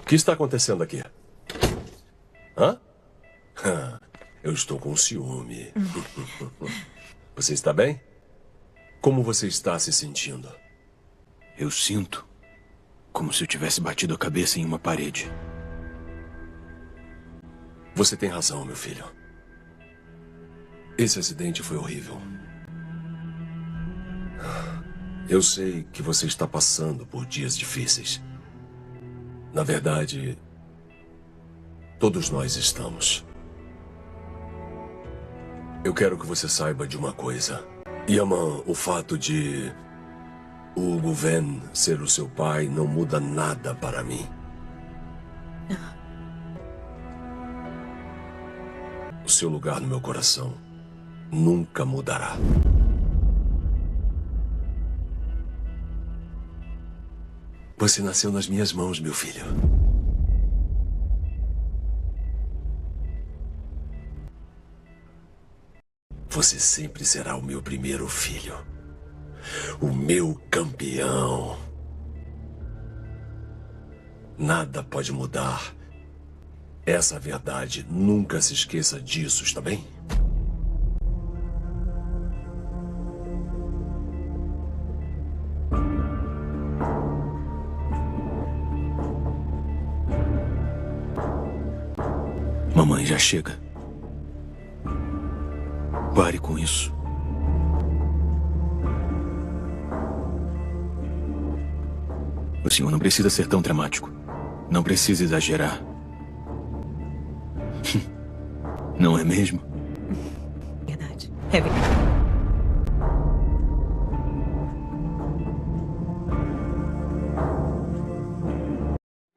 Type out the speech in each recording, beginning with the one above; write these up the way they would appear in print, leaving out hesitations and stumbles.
que está acontecendo aqui? Hã? Eu estou com ciúme. Você está bem? Como você está se sentindo? Eu sinto como se eu tivesse batido a cabeça em uma parede. Você tem razão, meu filho. Esse acidente foi horrível. Eu sei que você está passando por dias difíceis. Na verdade, todos nós estamos. Eu quero que você saiba de uma coisa. Yaman, o fato de o Guven ser o seu pai não muda nada para mim. O seu lugar no meu coração nunca mudará. Você nasceu nas minhas mãos, meu filho. Você sempre será o meu primeiro filho. O meu campeão. Nada pode mudar essa verdade. Nunca se esqueça disso, está bem? Mamãe, já chega. Pare com isso. O senhor não precisa ser tão dramático. Não precisa exagerar. Não é mesmo? Verdade. É verdade.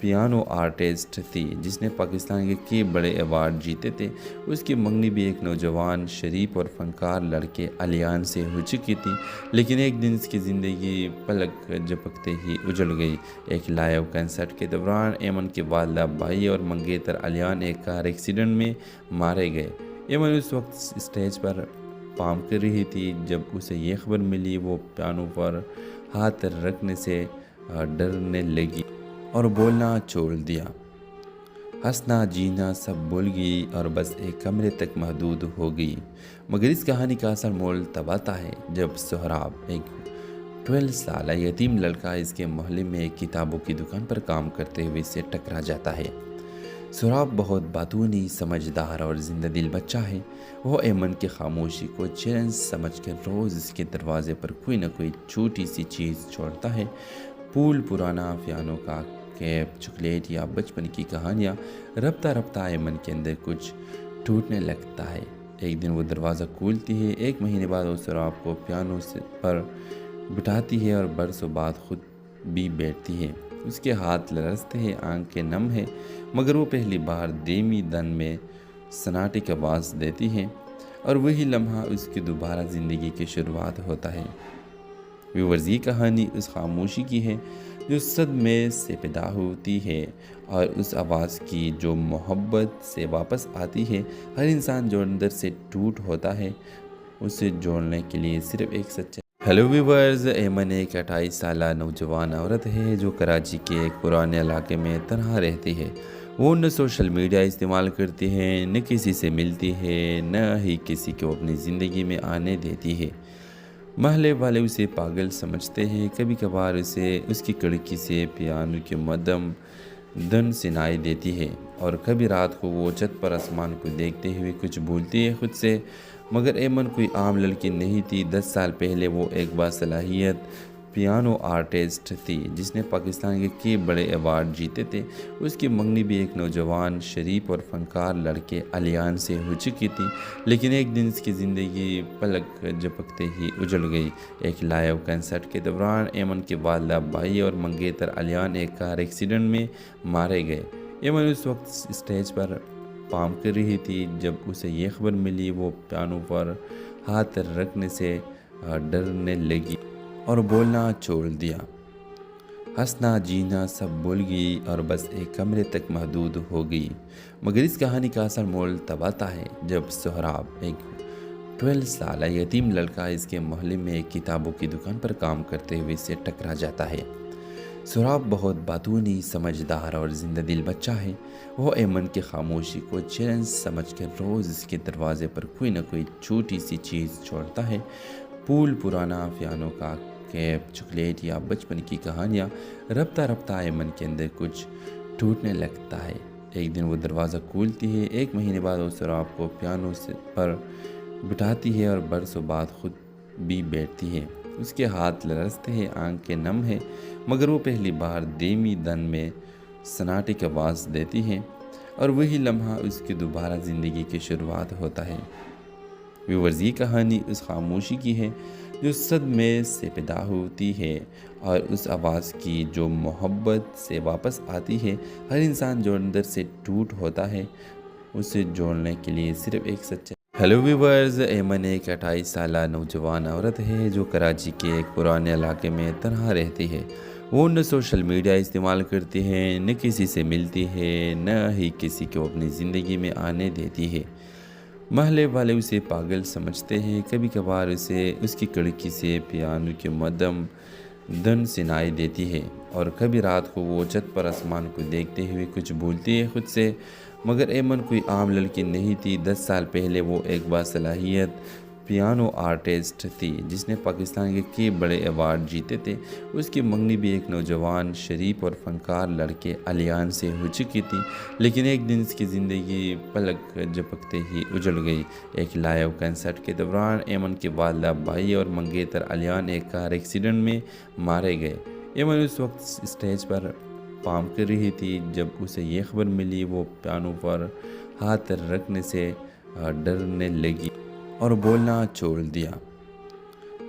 Piano artist تھی جس نے پاکستان کے کئی بڑے award جیتے تھے۔ اس کی منگنی بھی ایک نوجوان شریف اور فنکار لڑکے علیان سے ہو چکی تھی، لیکن ایک دن اس کی زندگی پلک جھپکتے ہی اجڑ گئی۔ ایک لائیو کنسرٹ کے دوران ایمن کے والدہ بھائی اور منگیتر علیان ایک کار ایکسیڈنٹ میں مارے گئے۔ ایمن اس وقت اسٹیج پر پارفارم کر رہی تھی جب اسے یہ خبر ملی۔ وہ پیانو پر ہاتھ رکھنے سے ڈرنے لگی اور بولنا چھوڑ دیا۔ ہنسنا جینا سب بھول گئی اور بس ایک کمرے تک محدود ہو گئی۔ مگر اس کہانی کا اصل مول تب آتا ہے جب سہراب، ایک 12 سالہ یتیم لڑکا اس کے محلے میں ایک کتابوں کی دکان پر کام کرتے ہوئے اسے ٹکرا جاتا ہے۔ سہراب بہت باتونی، سمجھدار اور زندہ دل بچہ ہے۔ وہ ایمن کی خاموشی کو چیلنج سمجھ کر روز اس کے دروازے پر کوئی نہ کوئی چھوٹی سی چیز چھوڑتا ہے۔ پھول، پرانا پیانو کا کیپ، چاکلیٹ یا بچپن کی کہانیاں۔ رفتہ رفتہ ایمن کے اندر کچھ ٹوٹنے لگتا ہے۔ ایک دن وہ دروازہ کھولتی ہے۔ ایک مہینے بعد وہ سہراب کو پیانو پر بٹھاتی ہے اور برسوں بعد خود بھی بیٹھتی ہے۔ اس کے ہاتھ لرزتے ہیں، آنکھیں نم ہیں، مگر وہ پہلی بار دھیمی دن میں سناٹے کی آواز دیتی ہے اور وہی لمحہ اس کی دوبارہ زندگی کی شروعات ہوتا ہے۔ ویورز، یہ کہانی اس خاموشی کی ہے جو صدمے سے پیدا ہوتی ہے اور اس آواز کی جو محبت سے واپس آتی ہے۔ ہر انسان جو اندر سے ٹوٹ ہوتا ہے، اسے جوڑنے کے لیے صرف ایک سچا۔ ہیلو ویورز، ایمن ایک 28 سالہ نوجوان عورت ہے جو کراچی کے ایک پرانے علاقے میں تنہا رہتی ہے۔ وہ نہ سوشل میڈیا استعمال کرتی ہے، نہ کسی سے ملتی ہے، نہ ہی کسی کو اپنی زندگی میں آنے دیتی ہے۔ محلے والے اسے پاگل سمجھتے ہیں۔ کبھی کبھار اسے اس کی کھڑکی سے پیانو کی مدھم دھن سنائی دیتی ہے اور کبھی رات کو وہ چھت پر آسمان کو دیکھتے ہوئے کچھ بھولتی ہے خود سے۔ مگر ایمن کوئی عام لڑکی نہیں تھی۔ 10 سال پہلے وہ ایک باصلاحیت پیانو آرٹسٹ تھی جس نے پاکستان کے کئی بڑے ایوارڈ جیتے تھے۔ اس کی منگنی بھی ایک نوجوان شریف اور فنکار لڑکے علیان سے ہو چکی تھی، لیکن ایک دن اس کی زندگی پلک جھپکتے ہی اجڑ گئی۔ ایک لائیو کنسرٹ کے دوران ایمن کے والدہ بھائی اور منگیتر علیان ایک کار ایکسیڈنٹ میں مارے گئے۔ ایمن اس وقت اسٹیج پر پارفارم کر رہی تھی جب اسے یہ خبر ملی۔ وہ پیانو پر ہاتھ رکھنے سے ڈرنے لگی اور بولنا چھوڑ دیا۔ ہنسنا جینا سب بھول گئی اور بس ایک کمرے تک محدود ہو گئی۔ مگر اس کہانی کا اصل مول تب آتا ہے جب سہراب، ایک 12 سالہ یتیم لڑکا اس کے محلے میں ایک کتابوں کی دکان پر کام کرتے ہوئے اسے ٹکرا جاتا ہے۔ سہراب بہت باتونی، سمجھدار اور زندہ دل بچہ ہے۔ وہ ایمن کی خاموشی کو چیلنج سمجھ کر روز اس کے دروازے پر کوئی نہ کوئی چھوٹی سی چیز چھوڑتا ہے۔ پھول، پرانا پیانو کا کیپ، چاکلیٹ یا بچپن کی کہانیاں۔ رفتہ رفتہ ایمن کے اندر کچھ ٹوٹنے لگتا ہے۔ ایک دن وہ دروازہ کھولتی ہے۔ ایک مہینے بعد وہ سہراب کو پیانو پر بٹھاتی ہے اور برسوں بعد خود بھی بیٹھتی ہے۔ اس کے ہاتھ لرزتے ہیں، آنکھیں نم ہیں، مگر وہ پہلی بار دھیمی دن میں سناٹے کی آواز دیتی ہے اور وہی لمحہ اس کی دوبارہ زندگی کی شروعات ہوتا ہے۔ ویورز، یہ کہانی اس خاموشی کی ہے جو صدمے سے پیدا ہوتی ہے اور اس آواز کی جو محبت سے واپس آتی ہے۔ ہر انسان جو اندر سے ٹوٹ ہوتا ہے، اسے جوڑنے کے لیے صرف ایک سچا۔ ہیلو ویورز، ایمن ایک 28 سالہ نوجوان عورت ہے جو کراچی کے ایک پرانے علاقے میں تنہا رہتی ہے۔ وہ نہ سوشل میڈیا استعمال کرتی ہے، نہ کسی سے ملتی ہے، نہ ہی کسی کو اپنی زندگی میں آنے دیتی ہے۔ محلے والے اسے پاگل سمجھتے ہیں۔ کبھی کبھار اسے اس کی کھڑکی سے پیانو کی مدھم دھن سنائی دیتی ہے اور کبھی رات کو وہ چھت پر آسمان کو دیکھتے ہوئے کچھ بھولتی ہے خود سے۔ مگر ایمن کوئی عام لڑکی نہیں تھی۔ 10 سال پہلے وہ ایک باصلاحیت پیانو آرٹسٹ تھی جس نے پاکستان کے کئی بڑے ایوارڈ جیتے تھے۔ اس کی منگنی بھی ایک نوجوان شریف اور فنکار لڑکے علیان سے ہو چکی تھی، لیکن ایک دن اس کی زندگی پلک جھپکتے ہی اجڑ گئی۔ ایک لائیو کنسرٹ کے دوران ایمن کے والدہ بھائی اور منگیتر علیان ایک کار ایکسیڈنٹ میں مارے گئے۔ ایمن اس وقت اسٹیج پر پارفارم کر رہی تھی جب اسے یہ خبر ملی۔ وہ پیانو پر ہاتھ رکھنے سے ڈرنے لگی اور بولنا چھوڑ دیا۔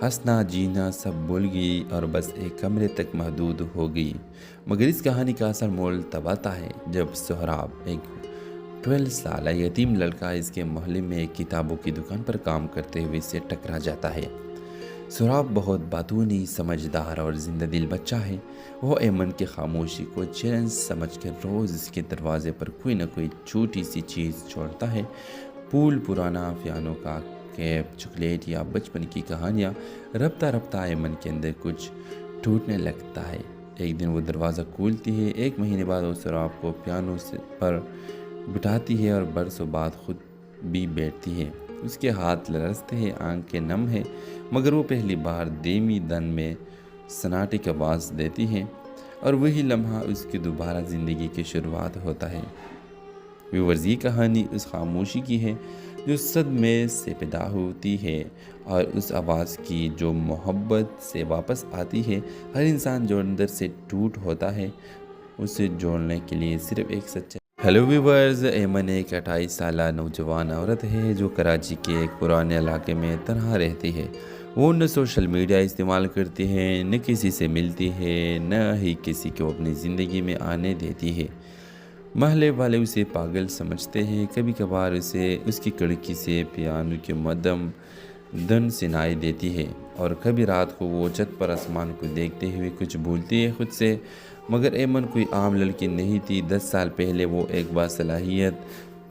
ہنسنا جینا سب بھول گئی اور بس ایک کمرے تک محدود ہو گئی، مگر اس کہانی کا اصل مول تب آتا ہے جب سہراب، ایک 12 سالہ یتیم لڑکا اس کے محلے میں ایک کتابوں کی دکان پر کام کرتے ہوئے سے ٹکرا جاتا ہے۔ سہراب بہت باتونی، سمجھدار اور زندہ دل بچہ ہے۔ وہ ایمن کی خاموشی کو چیلنج سمجھ کر روز اس کے دروازے پر کوئی نہ کوئی چھوٹی سی چیز چھوڑتا ہے، پھول، پرانا پیانو کا کیپ، چاکلیٹ یا بچپن کی کہانیاں۔ رفتہ رفتہ ایمن کے اندر کچھ ٹوٹنے لگتا ہے۔ ایک دن وہ دروازہ کھولتی ہے، ایک مہینے بعد وہ سہراب کو پیانو پر بٹھاتی ہے اور برسوں بعد خود بھی بیٹھتی ہے۔ اس کے ہاتھ لرزتے ہیں، آنکھیں نم ہیں، مگر وہ پہلی بار دھیمی دن میں سناٹے کی آواز دیتی ہے، اور وہی لمحہ اس کی دوبارہ زندگی کی شروعات ہوتا ہے۔ ویورز، یہ کہانی اس خاموشی کی ہے جو صدمے سے پیدا ہوتی ہے، اور اس آواز کی جو محبت سے واپس آتی ہے۔ ہر انسان جو اندر سے ٹوٹ ہوتا ہے، اسے جوڑنے کے لیے صرف ایک سچا۔ ہیلو ویورز، ایمن ایک 28 سالہ نوجوان عورت ہے جو کراچی کے ایک پرانے علاقے میں تنہا رہتی ہے۔ وہ نہ سوشل میڈیا استعمال کرتی ہے، نہ کسی سے ملتی ہے، نہ ہی کسی کو اپنی زندگی میں آنے دیتی ہے۔ محلے والے اسے پاگل سمجھتے ہیں، کبھی کبھار اسے اس کی کھڑکی سے پیانو کی مدھم دھن سنائی دیتی ہے، اور کبھی رات کو وہ چھت پر آسمان کو دیکھتے ہوئے کچھ بھولتی ہے خود سے۔ مگر ایمن کوئی عام لڑکی نہیں تھی۔ 10 سال پہلے وہ ایک باصلاحیت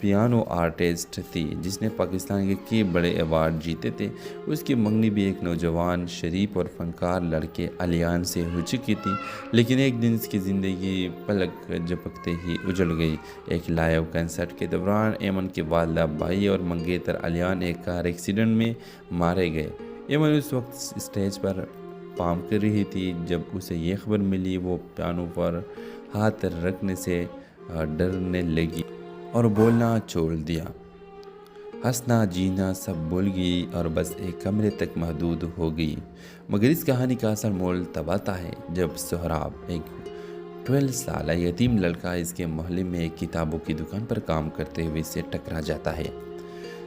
پیانو آرٹسٹ تھی جس نے پاکستان کے کئی بڑے ایوارڈ جیتے تھے۔ اس کی منگنی بھی ایک نوجوان، شریف اور فنکار لڑکے علیان سے ہو چکی تھی، لیکن ایک دن اس کی زندگی پلک جھپکتے ہی اجڑ گئی۔ ایک لائیو کنسرٹ کے دوران ایمن کے والدہ، بھائی اور منگیتر علیان ایک کار ایکسیڈنٹ میں مارے گئے۔ ایمن اس وقت اسٹیج پر پارفارم کر رہی تھی جب اسے یہ خبر ملی۔ وہ پیانو پر ہاتھ رکھنے سے ڈرنے لگی اور بولنا چھوڑ دیا۔ ہنسنا جینا سب بھول گئی اور بس ایک کمرے تک محدود ہو گئی، مگر اس کہانی کا اصل مول تب آتا ہے جب سہراب، ایک 12 سالہ یتیم لڑکا اس کے محلے میں ایک کتابوں کی دکان پر کام کرتے ہوئے سے ٹکرا جاتا ہے۔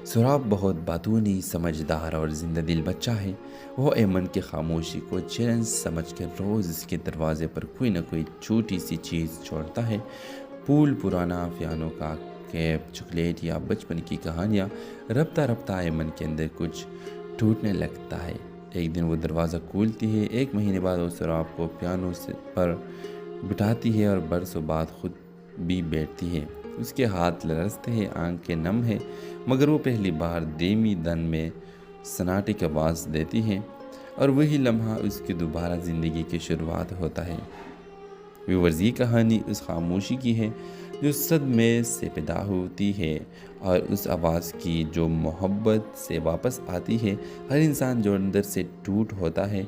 سہراب بہت باتونی، سمجھدار اور زندہ دل بچہ ہے۔ وہ ایمن کی خاموشی کو چیلنج سمجھ کر روز اس کے دروازے پر کوئی نہ کوئی چھوٹی سی چیز چھوڑتا ہے، پھول، پرانا پیانو کا کیپ، چاکلیٹ یا بچپن کی کہانیاں۔ رفتہ رفتہ ایمن کے اندر کچھ ٹوٹنے لگتا ہے۔ ایک دن وہ دروازہ کھولتی ہے، ایک مہینے بعد وہ سہراب کو پیانو پر بٹھاتی ہے اور برسوں بعد خود بھی بیٹھتی ہے۔ اس کے ہاتھ لرزتے ہیں، آنکھیں نم ہیں، مگر وہ پہلی بار دھیمی دن میں سناٹے کی آواز دیتی ہے، اور وہی لمحہ اس کی دوبارہ زندگی کی شروعات ہوتا ہے۔ ویورز، یہ کہانی اس خاموشی کی ہے جو صدمے سے پیدا ہوتی ہے، اور اس آواز کی جو محبت سے واپس آتی ہے۔ ہر انسان جو اندر سے ٹوٹ ہوتا ہے،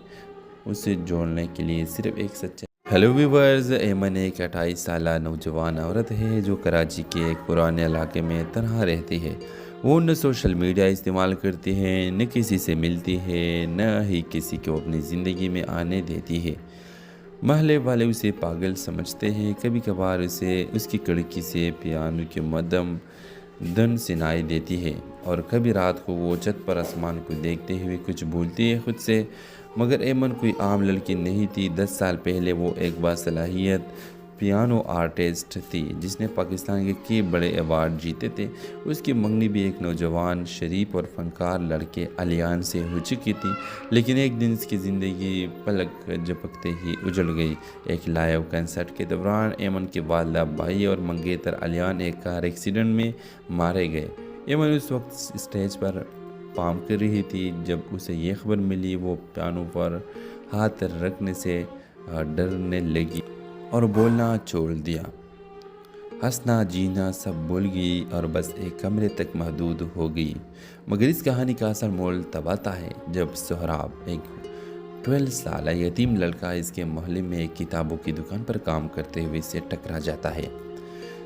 اسے جوڑنے کے لیے صرف ایک سچا۔ ہیلو ویورز، ایمن ایک 28 سالہ نوجوان عورت ہے جو کراچی کے ایک پرانے علاقے میں تنہا رہتی ہے۔ وہ نہ سوشل میڈیا استعمال کرتی ہے، نہ کسی سے ملتی ہے، نہ ہی کسی کو اپنی زندگی میں آنے دیتی ہے۔ محلے والے اسے پاگل سمجھتے ہیں، کبھی کبھار اسے اس کی کھڑکی سے پیانو کی مدھم دھن سنائی دیتی ہے، اور کبھی رات کو وہ چھت پر آسمان کو دیکھتے ہوئے کچھ بھولتی ہے خود سے۔ مگر ایمن کوئی عام لڑکی نہیں تھی۔ 10 سال پہلے وہ ایک باصلاحیت پیانو آرٹسٹ تھی جس نے پاکستان کے کئی بڑے ایوارڈ جیتے تھے۔ اس کی منگنی بھی ایک نوجوان، شریف اور فنکار لڑکے علیان سے ہو چکی تھی، لیکن ایک دن اس کی زندگی پلک جھپکتے ہی اجڑ گئی۔ ایک لائیو کنسرٹ کے دوران ایمن کے والدہ، بھائی اور منگیتر علیان ایک کار ایکسیڈنٹ میں مارے گئے۔ ایمن اس وقت اسٹیج پر پارفارم کر رہی تھی جب اسے یہ خبر ملی۔ وہ پیانو پر ہاتھ رکھنے سے ڈرنے لگی اور بولنا چھوڑ دیا۔ ہنسنا جینا سب بھول گئی اور بس ایک کمرے تک محدود ہو گئی، مگر اس کہانی کا اصل مول تب آتا ہے جب سہراب، ایک 12 سالہ یتیم لڑکا اس کے محلے میں ایک کتابوں کی دکان پر کام کرتے ہوئے سے ٹکرا جاتا ہے۔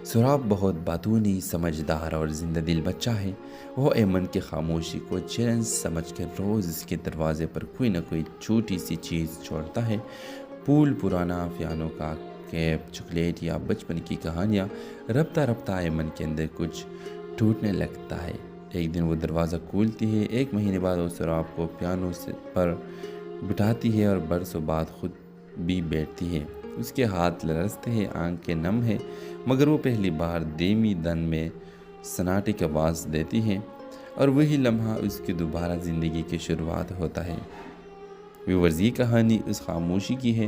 سہراب بہت باتونی، سمجھدار اور زندہ دل بچہ ہے۔ وہ ایمن کی خاموشی کو چیلنج سمجھ کر روز اس کے دروازے پر کوئی نہ کوئی چھوٹی سی چیز چھوڑتا ہے، پھول، پرانا پیانو کا کیپ، چاکلیٹ یا بچپن کی کہانیاں۔ رفتہ رفتہ ایمن کے اندر کچھ ٹوٹنے لگتا ہے۔ ایک دن وہ دروازہ کھولتی ہے، 1 مہینے بعد وہ سراب کو پیانو پر بٹھاتی ہے اور برسوں بعد خود بھی بیٹھتی ہے۔ اس کے ہاتھ لرزتے ہیں، آنکھیں نم ہیں، مگر وہ پہلی بار دھیمی دن میں سناٹے کی آواز دیتی ہے اور وہی لمحہ اس کی دوبارہ زندگی کی شروعات ہوتا ہے۔ ویورز، یہ کہانی اس خاموشی کی ہے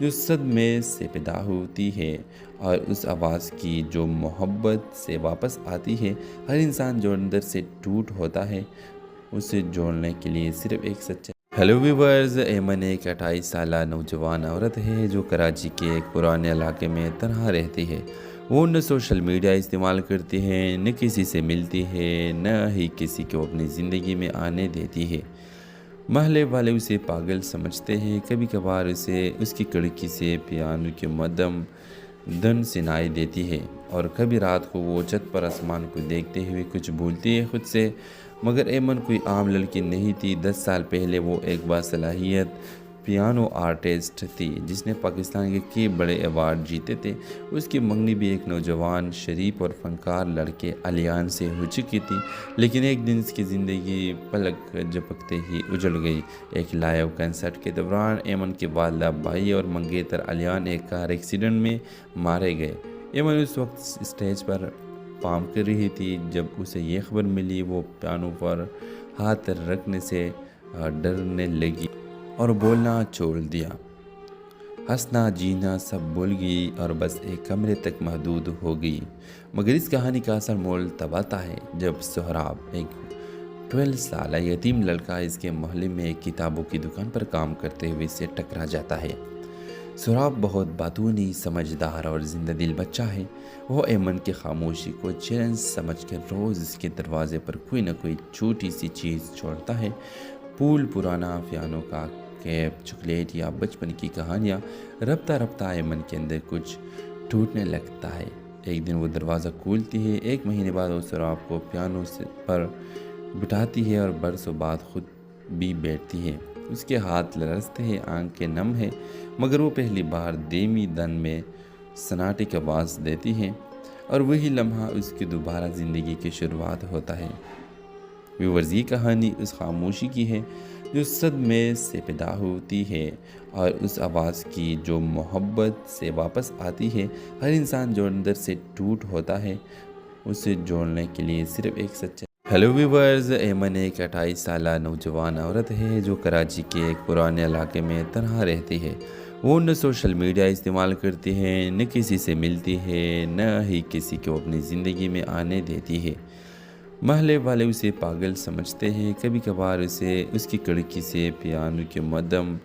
جو صدمے سے پیدا ہوتی ہے اور اس آواز کی جو محبت سے واپس آتی ہے۔ ہر انسان جو اندر سے ٹوٹ ہوتا ہے، اسے جوڑنے کے لیے صرف ایک سچا۔ ہیلو ویورز، ایمن ایک 28 سالہ نوجوان عورت ہے جو کراچی کے ایک پرانے علاقے میں تنہا رہتی ہے۔ وہ نہ سوشل میڈیا استعمال کرتی ہے، نہ کسی سے ملتی ہے، نہ ہی کسی کو اپنی زندگی میں آنے دیتی ہے۔ محلے والے اسے پاگل سمجھتے ہیں، کبھی کبھار اسے اس کی کھڑکی سے پیانو کی مدھم دھن سنائی دیتی ہے اور کبھی رات کو وہ چھت پر آسمان کو دیکھتے ہوئے کچھ بھولتی ہے خود سے۔ مگر ایمن کوئی عام لڑکی نہیں تھی۔ 10 سال پہلے وہ ایک باصلاحیت پیانو آرٹسٹ تھی جس نے پاکستان کے کئی بڑے ایوارڈ جیتے تھے۔ اس کی منگنی بھی ایک نوجوان، شریف اور فنکار لڑکے علیان سے ہو چکی تھی، لیکن ایک دن اس کی زندگی پلک جھپکتے ہی اجڑ گئی۔ ایک لائیو کنسرٹ کے دوران ایمن کے والدہ، بھائی اور منگیتر علیان ایک کار ایکسیڈنٹ میں مارے گئے۔ ایمن اس وقت اسٹیج پر پارفارم کر رہی تھی جب اسے یہ خبر ملی۔ وہ پیانو پر ہاتھ رکھنے سے ڈرنے لگی اور بولنا چھوڑ دیا۔ ہنسنا جینا سب بھول گئی اور بس ایک کمرے تک محدود ہو گئی۔ مگر اس کہانی کا اصل مول تب آتا ہے جب سہراب، ایک 12 سالہ یتیم لڑکا، اس کے محلے میں ایک کتابوں کی دکان پر کام کرتے ہوئے اسے ٹکرا جاتا ہے۔ سہراب بہت باتونی، سمجھدار اور زندہ دل بچہ ہے۔ وہ ایمن کی خاموشی کو چیلنج سمجھ کر روز اس کے دروازے پر کوئی نہ کوئی چھوٹی سی چیز چھوڑتا ہے۔ پھول، پرانا پیانو کا کیپ، چاکلیٹ یا بچپن کی کہانیاں۔ رفتہ رفتہ ایمن کے اندر کچھ ٹوٹنے لگتا ہے۔ ایک دن وہ دروازہ کھولتی ہے، 1 مہینے بعد وہ سہراب کو پیانو پر بٹھاتی ہے اور برسوں بعد خود بھی بیٹھتی ہے۔ اس کے ہاتھ لرزتے ہیں، آنکھیں نم ہیں، مگر وہ پہلی بار دھیمی دن میں سناٹے کی آواز دیتی ہے اور وہی لمحہ اس کی دوبارہ زندگی کی شروعات ہوتا ہے۔ ویورز، یہ کہانی اس خاموشی کی ہے جو صدمے سے پیدا ہوتی ہے اور اس آواز کی جو محبت سے واپس آتی ہے۔ ہر انسان جو اندر سے ٹوٹ ہوتا ہے، اسے جوڑنے کے لیے صرف ایک سچا۔ ہیلو ویورز، ایمن ایک 28 سالہ نوجوان عورت ہے جو کراچی کے ایک پرانے علاقے میں تنہا رہتی ہے۔ وہ نہ سوشل میڈیا استعمال کرتی ہے، نہ کسی سے ملتی ہے، نہ ہی کسی کو اپنی زندگی میں آنے دیتی ہے۔ محلے والے اسے پاگل سمجھتے ہیں، کبھی کبھار اسے اس کی کھڑکی سے پیانو کی مدھم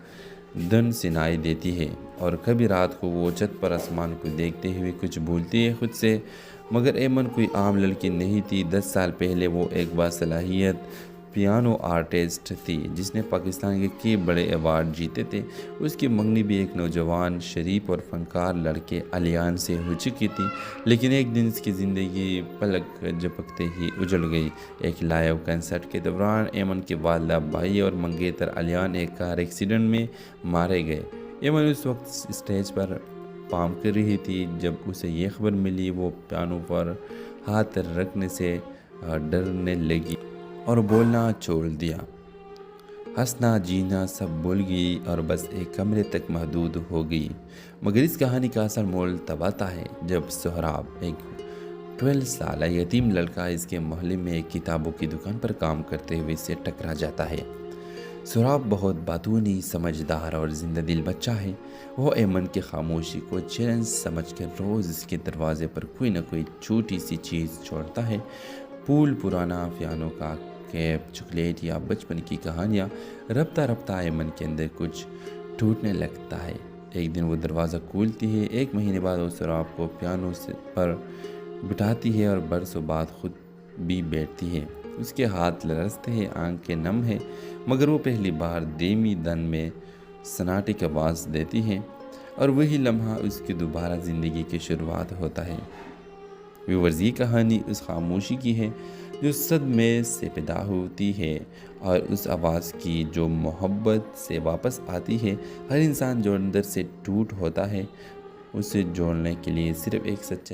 دھن سنائی دیتی ہے اور کبھی رات کو وہ چھت پر آسمان کو دیکھتے ہوئے کچھ بھولتی ہے خود سے۔ مگر ایمن کوئی عام لڑکی نہیں تھی۔ 10 سال پہلے وہ ایک باصلاحیت پیانو آرٹسٹ تھی جس نے پاکستان کے کئی بڑے ایوارڈ جیتے تھے۔ اس کی منگنی بھی ایک نوجوان، شریف اور فنکار لڑکے علیان سے ہو چکی تھی، لیکن ایک دن اس کی زندگی پلک جھپکتے ہی اجڑ گئی۔ ایک لائیو کنسرٹ کے دوران ایمن کے والدہ، بھائی اور منگیتر علیان ایک کار ایکسیڈنٹ میں مارے گئے۔ ایمن اس وقت اسٹیج پر پارفارم کر رہی تھی جب اسے یہ خبر ملی۔ وہ پیانو پر ہاتھ رکھنے سے ڈرنے لگی اور بولنا چھوڑ دیا۔ ہنسنا جینا سب بھول گئی اور بس ایک کمرے تک محدود ہو گئی۔ مگر اس کہانی کا اصل مول تب آتا ہے جب سہراب، ایک 12 سالہ یتیم لڑکا، اس کے محلے میں ایک کتابوں کی دکان پر کام کرتے ہوئے اسے ٹکرا جاتا ہے۔ سہراب بہت باتونی، سمجھدار اور زندہ دل بچہ ہے۔ وہ ایمن کی خاموشی کو چیلنج سمجھ کر روز اس کے دروازے پر کوئی نہ کوئی چھوٹی سی چیز چھوڑتا ہے۔ پھول، پرانا پیانو کا کیپ، چاکلیٹ یا بچپن کی کہانیاں۔ رفتہ رفتہ ایمن کے اندر کچھ ٹوٹنے لگتا ہے۔ ایک دن وہ دروازہ کھولتی ہے، 1 مہینے بعد وہ سہراب کو پیانو پر بٹھاتی ہے اور برسوں بعد خود بھی بیٹھتی ہے۔ اس کے ہاتھ لرزتے ہیں، آنکھیں نم ہیں، مگر وہ پہلی بار دھیمی دن میں سناٹے کی آواز دیتی ہے اور وہی لمحہ اس کی دوبارہ زندگی کی شروعات ہوتا ہے۔ ویورز، یہ کہانی اس خاموشی کی ہے جو صدمے سے پیدا ہوتی ہے اور اس آواز کی جو محبت سے واپس آتی ہے۔ ہر انسان جو اندر سے ٹوٹ ہوتا ہے، اسے جوڑنے کے لیے صرف ایک سچا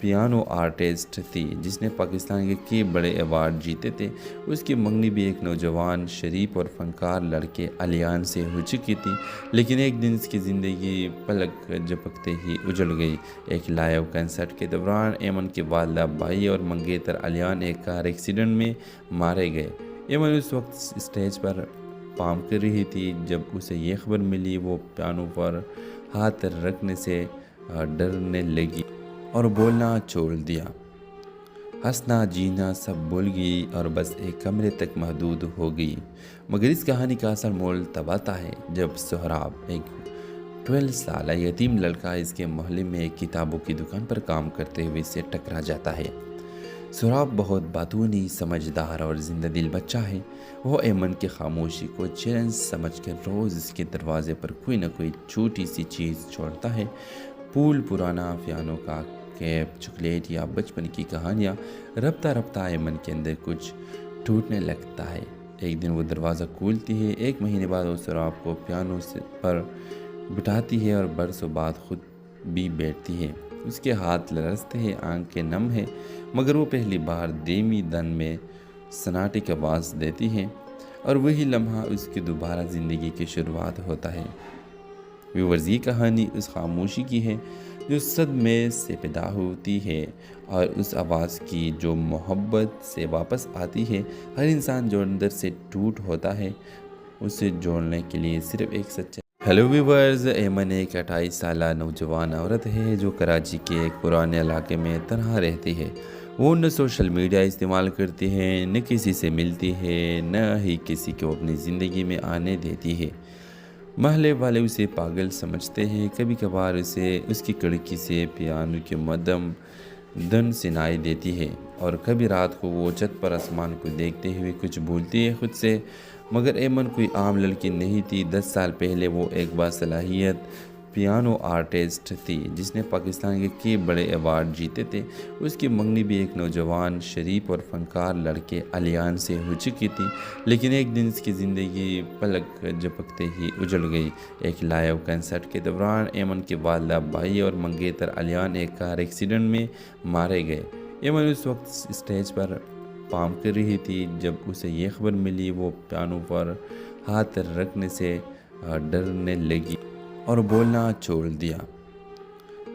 پیانو آرٹسٹ تھی جس نے پاکستان کے کئی بڑے ایوارڈ جیتے تھے۔ اس کی منگنی بھی ایک نوجوان شریف اور فنکار لڑکے علیان سے ہو چکی تھی، لیکن ایک دن اس کی زندگی پلک جھپکتے ہی اجڑ گئی۔ ایک لائیو کنسرٹ کے دوران ایمن کے والدہ بھائی اور منگیتر علیان ایک کار ایکسیڈنٹ میں مارے گئے۔ ایمن اس وقت اسٹیج پر پارفارم کر رہی تھی جب اسے یہ خبر ملی۔ وہ پیانو پر ہاتھ رکھنے سے ڈرنے لگی اور بولنا چھوڑ دیا۔ ہنسنا جینا سب بھول گئی اور بس ایک کمرے تک محدود ہو گئی۔ مگر اس کہانی کا اصل مول تب آتا ہے جب سہراب، ایک 12 سالہ یتیم لڑکا اس کے محلے میں ایک کتابوں کی دکان پر کام کرتے ہوئے اسے ٹکرا جاتا ہے۔ سہراب بہت باتونی، سمجھدار اور زندہ دل بچہ ہے۔ وہ ایمن کی خاموشی کو چیلنج سمجھ کر روز اس کے دروازے پر کوئی نہ کوئی چھوٹی سی چیز چھوڑتا ہے۔ پھول، پرانا پیانو کا کیپ، چاکلیٹ یا بچپن کی کہانیاں۔ رفتہ رفتہ ایمن کے اندر کچھ ٹوٹنے لگتا ہے۔ ایک دن وہ دروازہ کھولتی ہے۔ 1 مہینے بعد وہ سہراب کو پیانو پر بٹھاتی ہے اور برسوں بعد خود بھی بیٹھتی ہے۔ اس کے ہاتھ لرزتے ہیں، آنکھیں نم ہیں، مگر وہ پہلی بار دھیمی دن میں سناٹے کی آواز دیتی ہے اور وہی لمحہ اس کی دوبارہ زندگی کی شروعات ہوتا ہے۔ ویورز، یہ کہانی اس خاموشی کی ہے جو صدمے سے پیدا ہوتی ہے اور اس آواز کی جو محبت سے واپس آتی ہے۔ ہر انسان جو اندر سے ٹوٹ ہوتا ہے، اسے جوڑنے کے لیے صرف ایک سچا۔ ہیلو ویورز، ایمن ایک 28 سالہ نوجوان عورت ہے جو کراچی کے ایک پرانے علاقے میں تنہا رہتی ہے۔ وہ نہ سوشل میڈیا استعمال کرتی ہے، نہ کسی سے ملتی ہے، نہ ہی کسی کو اپنی زندگی میں آنے دیتی ہے۔ محلے والے اسے پاگل سمجھتے ہیں۔ کبھی کبھار اسے اس کی کھڑکی سے پیانو کی مدھم دھن سنائی دیتی ہے اور کبھی رات کو وہ چھت پر آسمان کو دیکھتے ہوئے کچھ بھولتی ہے خود سے۔ مگر ایمن کوئی عام لڑکی نہیں تھی۔ 10 سال پہلے وہ ایک باصلاحیت پیانو آرٹسٹ تھی جس نے پاکستان کے کئی بڑے ایوارڈ جیتے تھے۔ اس کی منگنی بھی ایک نوجوان شریف اور فنکار لڑکے علیان سے ہو چکی تھی، لیکن ایک دن اس کی زندگی پلک جھپکتے ہی اجڑ گئی۔ ایک لائیو کنسرٹ کے دوران ایمن کے والدہ بھائی اور منگیتر علیان ایک کار ایکسیڈنٹ میں مارے گئے۔ ایمن اس وقت اسٹیج پر پارفارم کر رہی تھی جب اسے یہ خبر ملی۔ وہ پیانو پر ہاتھ رکھنے سے ڈرنے لگی اور بولنا چھوڑ دیا۔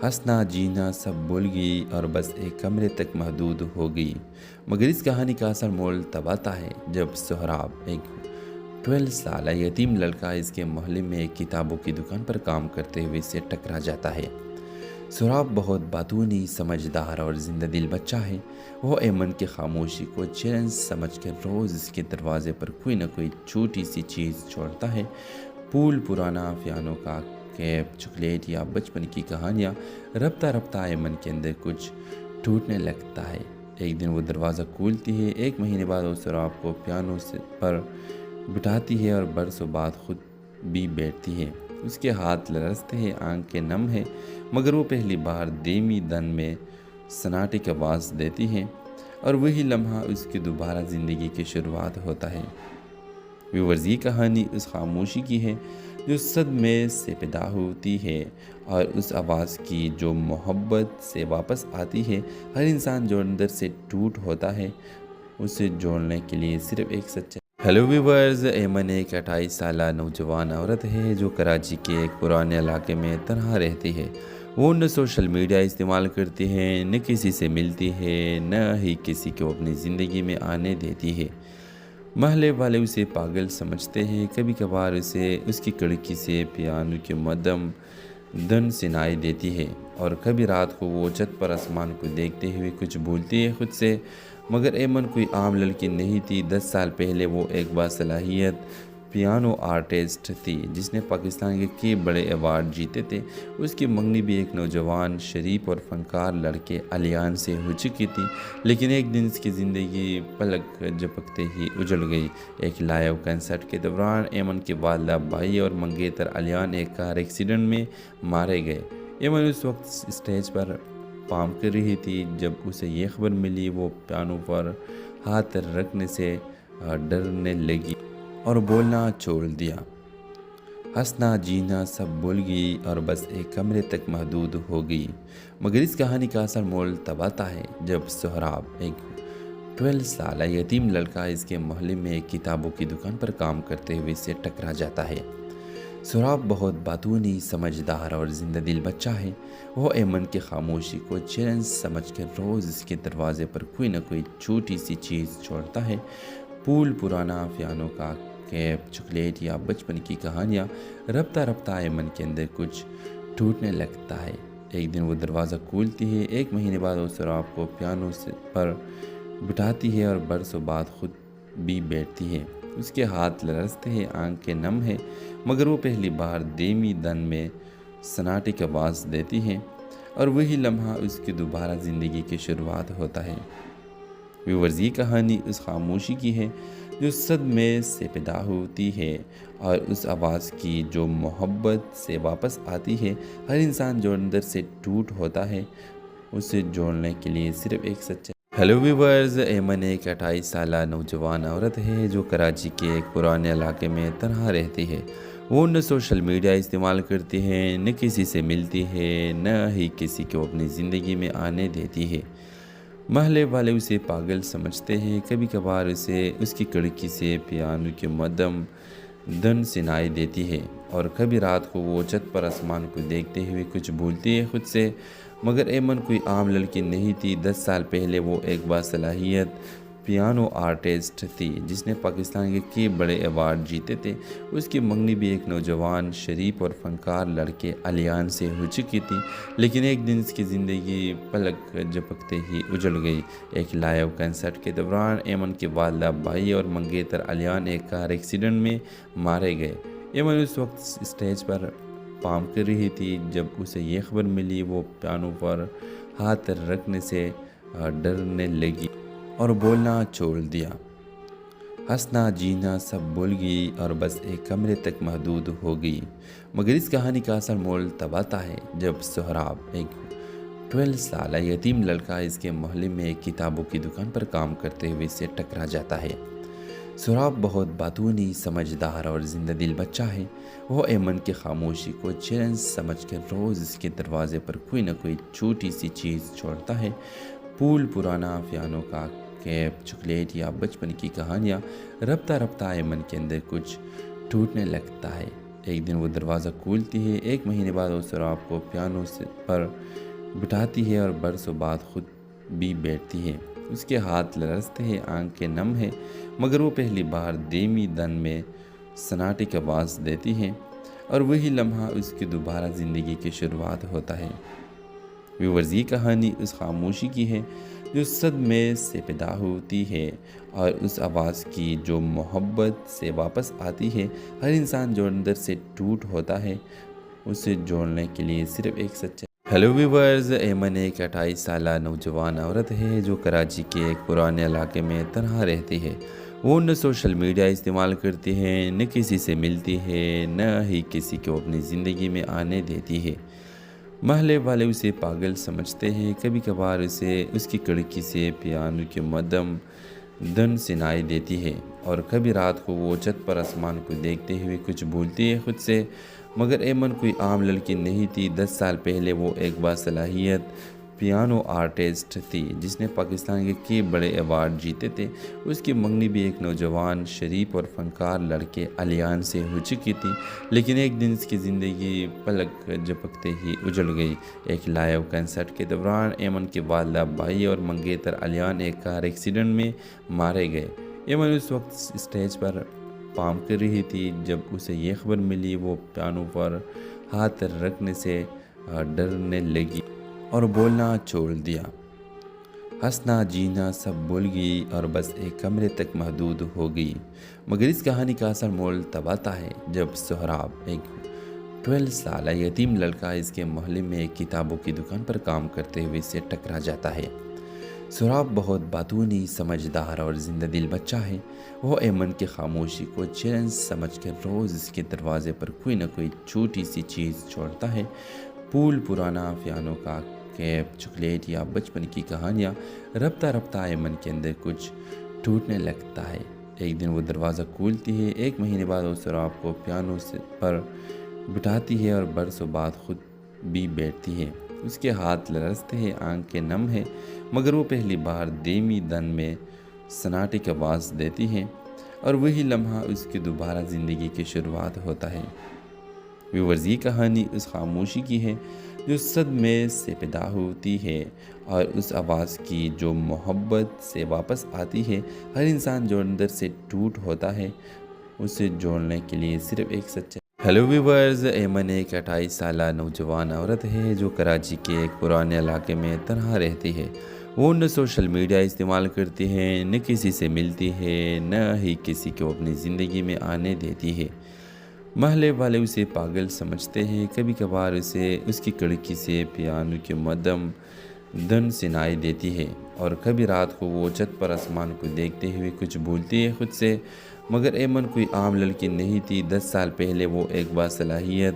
ہنسنا جینا سب بھول گئی اور بس ایک کمرے تک محدود ہو گئی۔ مگر اس کہانی کا اصل مول تب آتا ہے جب سہراب، ایک 12 سالہ یتیم لڑکا اس کے محلے میں ایک کتابوں کی دکان پر کام کرتے ہوئے اسے ٹکرا جاتا ہے۔ سہراب بہت باتونی، سمجھدار اور زندہ دل بچہ ہے۔ وہ ایمن کی خاموشی کو چیلنج سمجھ کر روز اس کے دروازے پر کوئی نہ کوئی چھوٹی سی چیز چھوڑتا ہے۔ پھول، پرانا پیانو کا کیپ، چاکلیٹ یا بچپن کی کہانیاں۔ رفتہ رفتہ ایمن کے اندر کچھ ٹوٹنے لگتا ہے۔ ایک دن وہ دروازہ کھولتی ہے۔ 1 مہینے بعد وہ سہراب کو پیانو پر بٹھاتی ہے اور برسوں بعد خود بھی بیٹھتی ہے۔ اس کے ہاتھ لرزتے ہیں، آنکھیں نم ہیں، مگر وہ پہلی بار دھیمی دن میں سناٹے کی آواز دیتی ہے اور وہی لمحہ اس کی دوبارہ زندگی کی شروعات ہوتا ہے۔ ویورز، یہ کہانی اس خاموشی کی ہے جو صدمے سے پیدا ہوتی ہے اور اس آواز کی جو محبت سے واپس آتی ہے۔ ہر انسان جو اندر سے ٹوٹ ہوتا ہے، اسے جوڑنے کے لیے صرف ایک سچا۔ ہیلو ویورز، ایمن ایک 28 سالہ نوجوان عورت ہے جو کراچی کے ایک پرانے علاقے میں تنہا رہتی ہے۔ وہ نہ سوشل میڈیا استعمال کرتی ہے، نہ کسی سے ملتی ہے، نہ ہی کسی کو اپنی زندگی میں آنے دیتی ہے۔ محلے والے اسے پاگل سمجھتے ہیں۔ کبھی کبھار اسے اس کی کھڑکی سے پیانو کی مدھم دھن سنائی دیتی ہے اور کبھی رات کو وہ چھت پر آسمان کو دیکھتے ہوئے کچھ بھولتی ہے خود سے۔ مگر ایمن کوئی عام لڑکی نہیں تھی۔ 10 سال پہلے وہ ایک باصلاحیت پیانو آرٹسٹ تھی جس نے پاکستان کے کئی بڑے ایوارڈ جیتے تھے۔ اس کی منگنی بھی ایک نوجوان شریف اور فنکار لڑکے علیان سے ہو چکی تھی، لیکن ایک دن اس کی زندگی پلک جھپکتے ہی اجڑ گئی۔ ایک لائیو کنسرٹ کے دوران ایمن کے والدہ بھائی اور منگیتر علیان ایک کار ایکسیڈنٹ میں مارے گئے۔ ایمن اس وقت اسٹیج پر پارفارم کر رہی تھی جب اسے یہ خبر ملی۔ وہ پیانو پر ہاتھ رکھنے سے ڈرنے لگی اور بولنا چھوڑ دیا۔ ہنسنا جینا سب بھول گئی اور بس ایک کمرے تک محدود ہو گئی، مگر اس کہانی کا اصل مول تب آتا ہے جب سہراب، ایک 12 سالہ یتیم لڑکا اس کے محلے میں ایک کتابوں کی دکان پر کام کرتے ہوئے سے ٹکرا جاتا ہے۔ سہراب بہت باتونی، سمجھدار اور زندہ دل بچہ ہے۔ وہ ایمن کی خاموشی کو چیلنج سمجھ کر روز اس کے دروازے پر کوئی نہ کوئی چھوٹی سی چیز چھوڑتا ہے، پھول، پرانا پیانو کا کیپ، چاکلیٹ یا بچپن کی کہانیاں۔ رفتہ رفتہ ایمن کے اندر کچھ ٹوٹنے لگتا ہے۔ ایک دن وہ دروازہ کھولتی ہے، ایک مہینے بعد وہ سہراب کو پیانو پر بٹھاتی ہے اور برسوں بعد خود بھی بیٹھتی ہے۔ اس کے ہاتھ لرزتے ہیں، آنکھیں نم ہیں، مگر وہ پہلی بار دھیمی دن میں سناٹے کی آواز دیتی ہے، اور وہی لمحہ اس کی دوبارہ زندگی کی شروعات ہوتا ہے۔ ویورز، یہ کہانی اس خاموشی کی ہے جو صدمے سے پیدا ہوتی ہے، اور اس آواز کی جو محبت سے واپس آتی ہے۔ ہر انسان جو اندر سے ٹوٹ ہوتا ہے، اسے جوڑنے کے لیے صرف ایک سچا۔ ہیلو ویورز، ایمن ایک 28 سالہ نوجوان عورت ہے جو کراچی کے ایک پرانے علاقے میں تنہا رہتی ہے۔ وہ نہ سوشل میڈیا استعمال کرتی ہے، نہ کسی سے ملتی ہے، نہ ہی کسی کو اپنی زندگی میں آنے دیتی ہے۔ محلے والے اسے پاگل سمجھتے ہیں، کبھی کبھار اسے اس کی کھڑکی سے پیانو کی مدھم دھن سنائی دیتی ہے، اور کبھی رات کو وہ چھت پر آسمان کو دیکھتے ہوئے کچھ بھولتی ہے خود سے۔ مگر ایمن کوئی عام لڑکی نہیں تھی۔ 10 سال پہلے وہ ایک باصلاحیت پیانو آرٹسٹ تھی جس نے پاکستان کے کئی بڑے ایوارڈ جیتے تھے۔ اس کی منگنی بھی ایک نوجوان، شریف اور فنکار لڑکے علیان سے ہو چکی تھی، لیکن ایک دن اس کی زندگی پلک جھپکتے ہی اجڑ گئی۔ ایک لائیو کنسرٹ کے دوران ایمن کے والدہ، بھائی اور منگیتر علیان ایک کار ایکسیڈنٹ میں مارے گئے۔ ایمن اس وقت اسٹیج پر پارفارم کر رہی تھی جب اسے یہ خبر ملی۔ وہ پیانو پر ہاتھ رکھنے سے ڈرنے لگی اور بولنا چھوڑ دیا۔ ہنسنا جینا سب بھول گئی اور بس ایک کمرے تک محدود ہو گئی، مگر اس کہانی کا اصل مول تب آتا ہے جب سہراب، ایک 12 سالہ یتیم لڑکا اس کے محلے میں ایک کتابوں کی دکان پر کام کرتے ہوئے سے ٹکرا جاتا ہے۔ سہراب بہت باتونی، سمجھدار اور زندہ دل بچہ ہے۔ وہ ایمن کی خاموشی کو چیلنج سمجھ کر روز اس کے دروازے پر کوئی نہ کوئی چھوٹی سی چیز چھوڑتا ہے، پھول، پرانا پیانو کا کیپ، چاکلیٹ یا بچپن کی کہانیاں۔ رفتہ رفتہ ایمن کے اندر کچھ ٹوٹنے لگتا ہے۔ ایک دن وہ دروازہ کھولتی ہے، ایک مہینے بعد وہ سہراب کو پیانو پر بٹھاتی ہے اور برسوں بعد خود بھی بیٹھتی ہے۔ اس کے ہاتھ لرزتے ہیں، آنکھیں نم ہیں، مگر وہ پہلی بار دھیمی دن میں سناٹے کی آواز دیتی ہے، اور وہی لمحہ اس کی دوبارہ زندگی کی شروعات ہوتا ہے۔ ویورز، یہ کہانی اس خاموشی کی ہے جو صدمے سے پیدا ہوتی ہے، اور اس آواز کی جو محبت سے واپس آتی ہے۔ ہر انسان جو اندر سے ٹوٹ ہوتا ہے، اسے جوڑنے کے لیے صرف ایک سچا۔ ہیلو ویورز، ایمن ایک 28 سالہ نوجوان عورت ہے جو کراچی کے ایک پرانے علاقے میں تنہا رہتی ہے۔ وہ نہ سوشل میڈیا استعمال کرتی ہے، نہ کسی سے ملتی ہے، نہ ہی کسی کو اپنی زندگی میں آنے دیتی ہے۔ محلے والے اسے پاگل سمجھتے ہیں، کبھی کبھار اسے اس کی کھڑکی سے پیانو کی مدھم دھن سنائی دیتی ہے، اور کبھی رات کو وہ چھت پر آسمان کو دیکھتے ہوئے کچھ بھولتی ہے خود سے۔ مگر ایمن کوئی عام لڑکی نہیں تھی۔ 10 سال پہلے وہ ایک باصلاحیت پیانو آرٹسٹ تھی جس نے پاکستان کے کئی بڑے ایوارڈ جیتے تھے۔ اس کی منگنی بھی ایک نوجوان، شریف اور فنکار لڑکے علیان سے ہو چکی تھی، لیکن ایک دن اس کی زندگی پلک جھپکتے ہی اجڑ گئی۔ ایک لائیو کنسرٹ کے دوران ایمن کے والدہ، بھائی اور منگیتر علیان ایک کار ایکسیڈنٹ میں مارے گئے۔ ایمن اس وقت اسٹیج پر پارفارم کر رہی تھی جب اسے یہ خبر ملی۔ وہ پیانو پر ہاتھ رکھنے سے ڈرنے لگی اور بولنا چھوڑ دیا۔ ہنسنا جینا سب بھول گئی اور بس ایک کمرے تک محدود ہو گئی، مگر اس کہانی کا اصل مول تب آتا ہے جب سہراب، ایک 12 سالہ یتیم لڑکا اس کے محلے میں ایک کتابوں کی دکان پر کام کرتے ہوئے سے ٹکرا جاتا ہے۔ سہراب بہت باتونی، سمجھدار اور زندہ دل بچہ ہے۔ وہ ایمن کی خاموشی کو چیلنج سمجھ کر روز اس کے دروازے پر کوئی نہ کوئی چھوٹی سی چیز چھوڑتا ہے، پھول، پرانا پیانو کا کیپ، چاکلیٹ یا بچپن کی کہانیاں۔ رفتہ رفتہ ایمن کے اندر کچھ ٹوٹنے لگتا ہے۔ ایک دن وہ دروازہ کھولتی ہے، 1 مہینے بعد وہ سراب کو پیانو پر بٹھاتی ہے اور برسوں بعد خود بھی بیٹھتی ہے۔ اس کے ہاتھ لرزتے ہیں، آنکھیں نم ہیں، مگر وہ پہلی بار دھیمی دن میں سناٹے کی آواز دیتی ہے اور وہی لمحہ اس کی دوبارہ زندگی کی شروعات ہوتا ہے۔ ویورز، یہ کہانی اس خاموشی کی ہے جو صدمے سے پیدا ہوتی ہے اور اس آواز کی جو محبت سے واپس آتی ہے۔ ہر انسان جو اندر سے ٹوٹ ہوتا ہے، اسے جوڑنے کے لیے صرف ایک سچا۔ ہیلو ویورز، ایمن ایک 28 سالہ نوجوان عورت ہے جو کراچی کے ایک پرانے علاقے میں تنہا رہتی ہے۔ وہ نہ سوشل میڈیا استعمال کرتی ہے، نہ کسی سے ملتی ہے، نہ ہی کسی کو اپنی زندگی میں آنے دیتی ہے۔ محلے والے اسے پاگل سمجھتے ہیں، کبھی کبھار اسے اس کی کھڑکی سے پیانو کی مدھم دھن سنائی دیتی ہے اور کبھی رات کو وہ چھت پر آسمان کو دیکھتے ہوئے کچھ بھولتی ہے خود سے۔ مگر ایمن کوئی عام لڑکی نہیں تھی۔ 10 سال پہلے وہ ایک باصلاحیت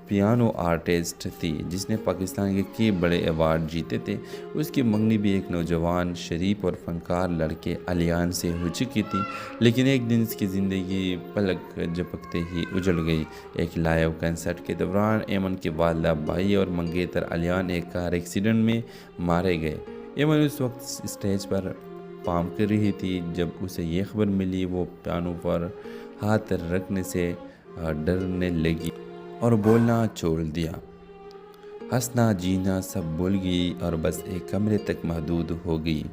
پیانو آرٹسٹ تھی جس نے پاکستان کے کئی بڑے ایوارڈ جیتے تھے۔ اس کی منگنی بھی ایک نوجوان، شریف اور فنکار لڑکے علیان سے ہو چکی تھی، لیکن ایک دن اس کی زندگی پلک جھپکتے ہی اجڑ گئی۔ ایک لائیو کنسرٹ کے دوران ایمن کے والدہ، بھائی اور منگیتر علیان ایک کار ایکسیڈنٹ میں مارے گئے۔ ایمن اس وقت اسٹیج پر پارفارم کر رہی تھی جب اسے یہ خبر ملی۔ وہ پیانو پر ہاتھ رکھنے سے ڈرنے لگی اور بولنا چھوڑ دیا۔ ہنسنا جینا سب بھول گئی اور بس ایک کمرے تک محدود ہو گئی۔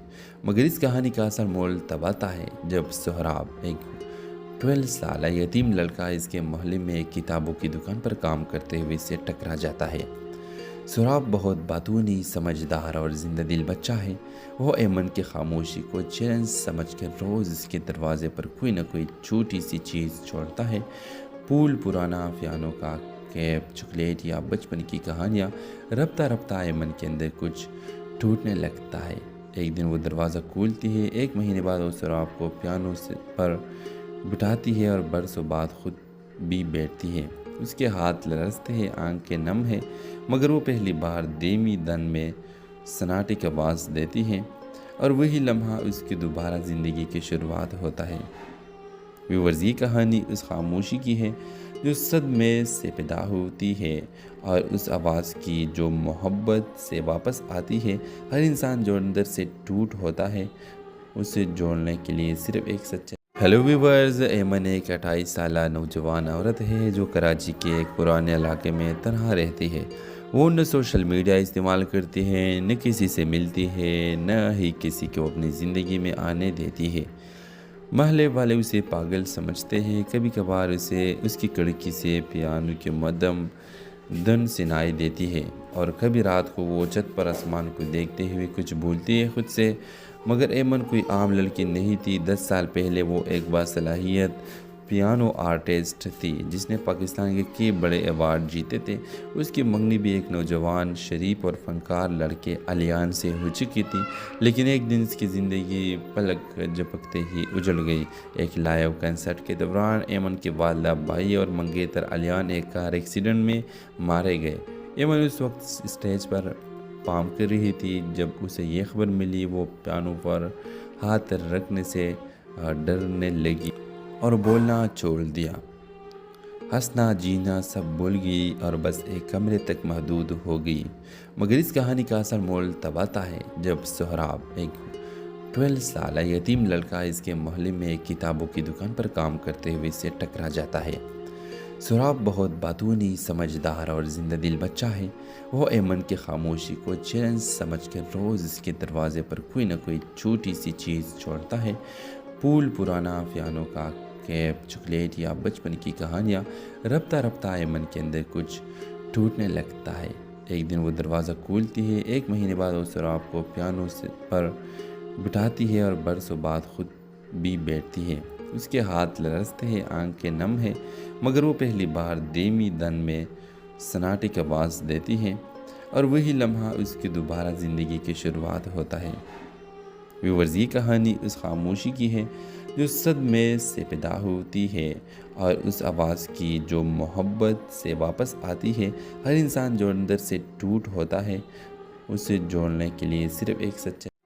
مگر اس کہانی کا اصل مول تب آتا ہے جب سہراب، ایک 12 سالہ یتیم لڑکا، اس کے محلے میں ایک کتابوں کی دکان پر کام کرتے ہوئے اسے ٹکرا جاتا ہے۔ سہراب بہت باتونی، سمجھدار اور زندہ دل بچہ ہے۔ وہ ایمن کی خاموشی کو چیلنج سمجھ کر روز اس کے دروازے پر کوئی نہ کوئی چھوٹی سی چیز چھوڑتا ہے۔ پھول، پرانا پیانو کا کیپ، چاکلیٹ یا بچپن کی کہانیاں۔ رفتہ رفتہ ایمن کے اندر کچھ ٹوٹنے لگتا ہے۔ ایک دن وہ دروازہ کھولتی ہے، 1 مہینے بعد وہ سہراب کو پیانو پر بٹھاتی ہے اور برسوں بعد خود بھی بیٹھتی ہے۔ اس کے ہاتھ لرزتے ہیں، آنکھیں نم ہیں، مگر وہ پہلی بار دھیمی دن میں سناٹے کی آواز دیتی ہے اور وہی لمحہ اس کی دوبارہ زندگی کی شروعات ہوتا ہے۔ ویورز، یہ کہانی اس خاموشی کی ہے جو صدمے سے پیدا ہوتی ہے اور اس آواز کی جو محبت سے واپس آتی ہے۔ ہر انسان جو اندر سے ٹوٹ ہوتا ہے، اسے جوڑنے کے لیے صرف ایک سچا۔ ہیلو ویورز، ایمن ایک 28 سالہ نوجوان عورت ہے جو کراچی کے ایک پرانے علاقے میں تنہا رہتی ہے۔ وہ نہ سوشل میڈیا استعمال کرتی ہے، نہ کسی سے ملتی ہے، نہ ہی کسی کو اپنی زندگی میں آنے دیتی ہے۔ محلے والے اسے پاگل سمجھتے ہیں، کبھی کبھار اسے اس کی کھڑکی سے پیانو کی مدھم دھن سنائی دیتی ہے اور کبھی رات کو وہ چھت پر آسمان کو دیکھتے ہوئے کچھ بھولتی ہے خود سے۔ مگر ایمن کوئی عام لڑکی نہیں تھی۔ 10 سال پہلے وہ ایک باصلاحیت پیانو آرٹسٹ تھی جس نے پاکستان کے کئی بڑے ایوارڈ جیتے تھے۔ اس کی منگنی بھی ایک نوجوان، شریف اور فنکار لڑکے علیان سے ہو چکی تھی، لیکن ایک دن اس کی زندگی پلک جھپکتے ہی اجڑ گئی۔ ایک لائیو کنسرٹ کے دوران ایمن کے والدہ، بھائی اور منگیتر علیان ایک کار ایکسیڈنٹ میں مارے گئے۔ ایمن اس وقت اسٹیج پر پارفارم کر رہی تھی جب اسے یہ خبر ملی۔ وہ پیانو پر ہاتھ رکھنے سے ڈرنے لگی اور بولنا چھوڑ دیا۔ ہنسنا جینا سب بھول گئی اور بس ایک کمرے تک محدود ہو گئی۔ مگر اس کہانی کا اصل مول تب آتا ہے جب سہراب، ایک 12 سالہ یتیم لڑکا، اس کے محلے میں ایک کتابوں کی دکان پر کام کرتے ہوئے اسے ٹکرا جاتا ہے۔ سہراب بہت باتونی، سمجھدار اور زندہ دل بچہ ہے۔ وہ ایمن کی خاموشی کو چیلنج سمجھ کر روز اس کے دروازے پر کوئی نہ کوئی چھوٹی سی چیز چھوڑتا ہے۔ پھول، پرانا پیانو کا کیپ، چاکلیٹ یا بچپن کی کہانیاں۔ رفتہ رفتہ ایمن کے اندر کچھ ٹوٹنے لگتا ہے۔ ایک دن وہ دروازہ کھولتی ہے، 1 مہینے بعد وہ سہراب کو پیانو پر بٹھاتی ہے اور برسوں بعد خود بھی بیٹھتی ہے۔ اس کے ہاتھ لرزتے ہیں، آنکھیں نم ہیں، مگر وہ پہلی بار دھیمی دن میں سناٹے کی آواز دیتی ہے اور وہی لمحہ اس کی دوبارہ زندگی کی شروعات ہوتا ہے۔ ویورز، یہ کہانی اس خاموشی کی ہے جو صدمے سے پیدا ہوتی ہے اور اس آواز کی جو محبت سے واپس آتی ہے۔ ہر انسان جو اندر سے ٹوٹ ہوتا ہے، اسے جوڑنے کے لیے صرف ایک سچا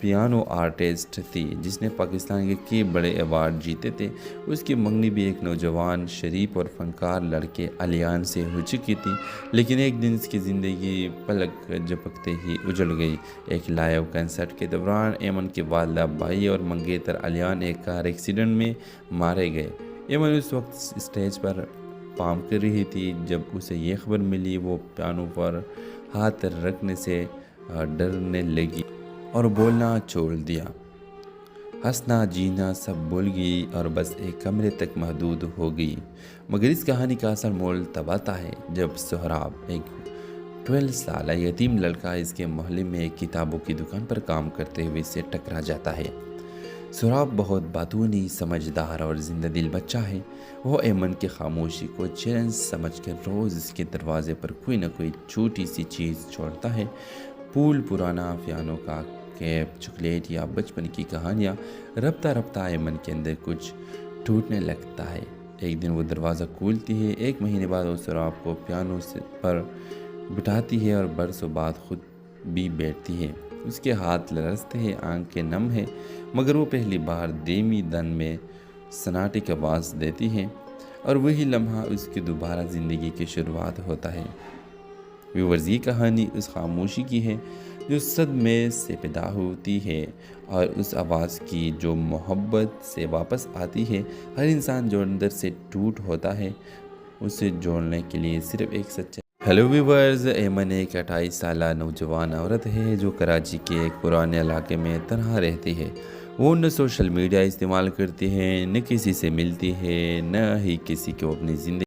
پیانو آرٹسٹ تھی جس نے پاکستان کے کئی بڑے ایوارڈ جیتے تھے۔ اس کی منگنی بھی ایک نوجوان شریف اور فنکار لڑکے علیان سے ہو چکی تھی، لیکن ایک دن اس کی زندگی پلک جھپکتے ہی اجڑ گئی۔ ایک لائیو کنسرٹ کے دوران ایمن کے والدہ بھائی اور منگیتر علیان ایک کار ایکسیڈنٹ میں مارے گئے۔ ایمن اس وقت اسٹیج پر پارفارم کر رہی تھی جب اسے یہ خبر ملی۔ وہ پیانو پر ہاتھ رکھنے سے ڈرنے لگی اور بولنا چھوڑ دیا۔ ہنسنا جینا سب بھول گئی اور بس ایک کمرے تک محدود ہو گئی۔ مگر اس کہانی کا اصل مول تب آتا ہے جب سہراب، ایک 12 سالہ یتیم لڑکا، اس کے محلے میں ایک کتابوں کی دکان پر کام کرتے ہوئے اسے ٹکرا جاتا ہے۔ سہراب بہت باتونی، سمجھدار اور زندہ دل بچہ ہے۔ وہ ایمن کی خاموشی کو چیلنج سمجھ کر روز اس کے دروازے پر کوئی نہ کوئی چھوٹی سی چیز چھوڑتا ہے۔ پھول، پرانا پیانو کا کیپ، چاکلیٹ یا بچپن کی کہانیاں۔ رفتہ رفتہ ایمن کے اندر کچھ ٹوٹنے لگتا ہے۔ ایک دن وہ دروازہ کھولتی ہے۔ 1 مہینے بعد وہ سہراب کو پیانو پر بٹھاتی ہے اور برسوں بعد خود بھی بیٹھتی ہے۔ اس کے ہاتھ لرزتے ہیں، آنکھیں نم ہیں، مگر وہ پہلی بار دھیمی دن میں سناٹے کی آواز دیتی ہے اور وہی لمحہ اس کی دوبارہ زندگی کی شروعات ہوتا ہے۔ ویورز، یہ کہانی اس خاموشی کی ہے جو صدمے سے پیدا ہوتی ہے اور اس آواز کی جو محبت سے واپس آتی ہے۔ ہر انسان جو اندر سے ٹوٹ ہوتا ہے، اسے جوڑنے کے لیے صرف ایک سچا۔ ہیلو ویورز، ایمن ایک 28 سالہ نوجوان عورت ہے جو کراچی کے ایک پرانے علاقے میں تنہا رہتی ہے۔ وہ نہ سوشل میڈیا استعمال کرتی ہے، نہ کسی سے ملتی ہے، نہ ہی کسی کو اپنی زندگی